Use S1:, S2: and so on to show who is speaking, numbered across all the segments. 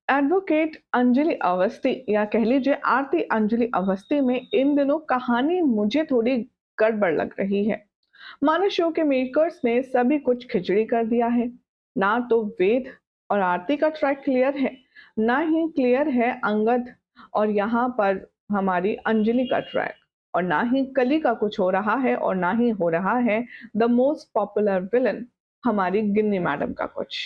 S1: Advocate Anjali Awasthi या कह लीजिए आरती अंजलि अवस्थी में इन दिनों कहानी मुझे थोड़ी गड़बड़ लग रही है। मानो शो के मेकर्स ने सभी कुछ खिचड़ी कर दिया है। ना तो वेद और आरती का ट्रैक क्लियर है, ना ही क्लियर है अंगद और यहाँ पर हमारी अंजलि का ट्रैक, और ना ही कली का कुछ हो रहा है, और ना ही हो रहा है द मोस्ट पॉपुलर विलन हमारी गिन्नी मैडम का कुछ।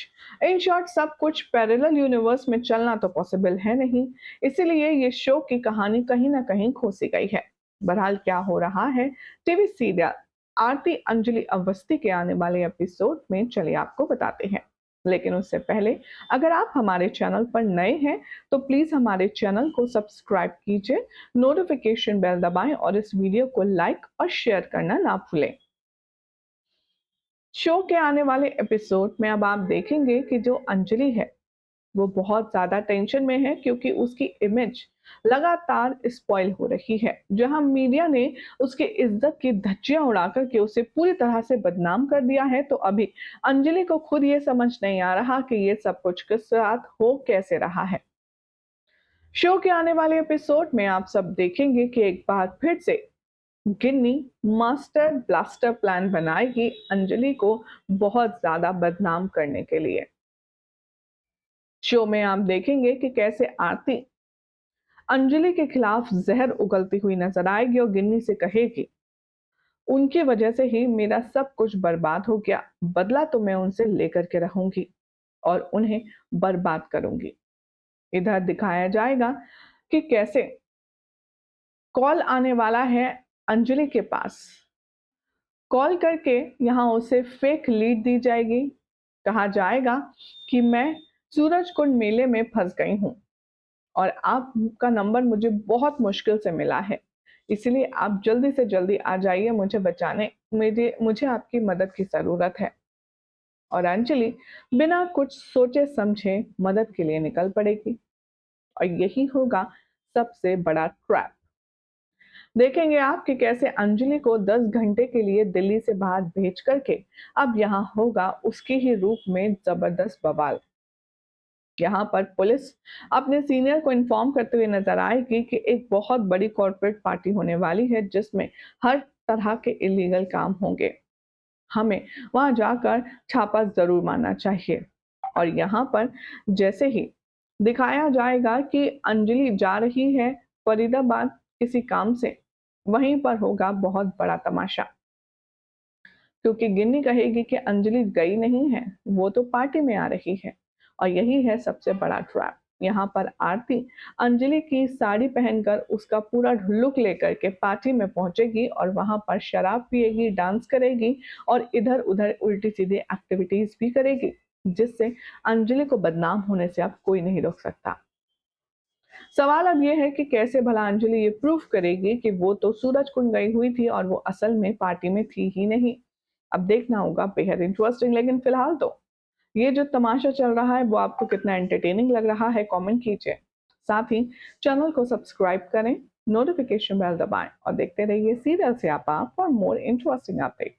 S1: इन शॉर्ट सब कुछ पैरेलल यूनिवर्स में चलना तो पॉसिबल है नहीं, इसीलिए ये शो की कहानी कहीं ना कहीं खोसी गई है। बहरहाल क्या हो रहा है टीवी सीरियल आरती अंजलि अवस्थी के आने वाले एपिसोड में चलिए आपको बताते हैं। लेकिन उससे पहले अगर आप हमारे चैनल पर नए हैं तो प्लीज हमारे चैनल को सब्सक्राइब कीजिए, नोटिफिकेशन बेल दबाएं और इस वीडियो को लाइक और शेयर करना ना भूलें। शो के आने वाले एपिसोड में अब आप देखेंगे कि जो अंजलि है वो बहुत ज़्यादा टेंशन में है, क्योंकि उसकी इमेज लगातार स्पॉइल हो रही है। जहां मीडिया ने उसकी इज्जत की धज्जियां उड़ा करके उसे पूरी तरह से बदनाम कर दिया है, तो अभी अंजलि को खुद ये समझ नहीं आ रहा कि ये सब कुछ किस साथ हो कैसे रहा है। शो के आने वाले एपिसोड में आप सब देखेंगे कि एक बार फिर से गिन्नी मास्टर ब्लास्टर प्लान बनाएगी अंजलि को बहुत ज्यादा बदनाम करने के लिए। शो में आप देखेंगे कि कैसे आरती अंजलि के खिलाफ जहर उगलती हुई नजर आएगी और गिन्नी से कहेगी उनकी वजह से ही मेरा सब कुछ बर्बाद हो गया, बदला तो मैं उनसे लेकर के रहूंगी और उन्हें बर्बाद करूंगी। इधर दिखाया जाएगा कि कैसे कॉल आने वाला है अंजलि के पास। कॉल करके यहाँ उसे फेक लीड दी जाएगी। कहा जाएगा कि मैं सूरज कुंड मेले में फंस गई हूँ और आपका नंबर मुझे बहुत मुश्किल से मिला है, इसलिए आप जल्दी से जल्दी आ जाइए मुझे बचाने, मुझे मुझे आपकी मदद की ज़रूरत है। और अंजलि बिना कुछ सोचे समझे मदद के लिए निकल पड़ेगी और यही होगा सबसे बड़ा ट्रैप। देखेंगे आप कि कैसे अंजलि को 10 घंटे के लिए दिल्ली से बाहर भेज करके अब यहाँ होगा उसके ही रूप में जबरदस्त बवाल। यहाँ पर पुलिस अपने सीनियर को इन्फॉर्म करते हुए नजर आएगी कि एक बहुत बड़ी कॉर्पोरेट पार्टी होने वाली है जिसमें हर तरह के इलीगल काम होंगे। हमें वहां जाकर छापा जरूर मारना चाहिए। और यहाँ पर जैसे ही दिखाया जाएगा कि अंजलि जा रही है फरीदाबाद किसी काम से, वहीं पर होगा बहुत बड़ा तमाशा, क्योंकि गिन्नी कहेगी कि अंजलि गई नहीं है, वो तो पार्टी में आ रही है। और यही है सबसे बड़ा ट्रैप। यहाँ पर आरती अंजलि की साड़ी पहनकर उसका पूरा लुक लेकर के पार्टी में पहुंचेगी और वहां पर शराब पिएगी, डांस करेगी और इधर उधर उल्टी सीधी एक्टिविटीज भी करेगी, जिससे अंजलि को बदनाम होने से अब कोई नहीं रोक सकता। सवाल अब ये है कि कैसे भला अंजलि ये प्रूफ करेगी कि वो तो सूरज कुंड गई हुई थी और वो असल में पार्टी में थी ही नहीं। अब देखना होगा, बेहद इंटरेस्टिंग। लेकिन फिलहाल तो ये जो तमाशा चल रहा है वो आपको कितना एंटरटेनिंग लग रहा है कमेंट कीजिए। साथ ही चैनल को सब्सक्राइब करें, नोटिफिकेशन बेल दबाएं और देखते रहिए सीरियल से आपा फॉर मोर इंटरेस्टिंग अपडेट।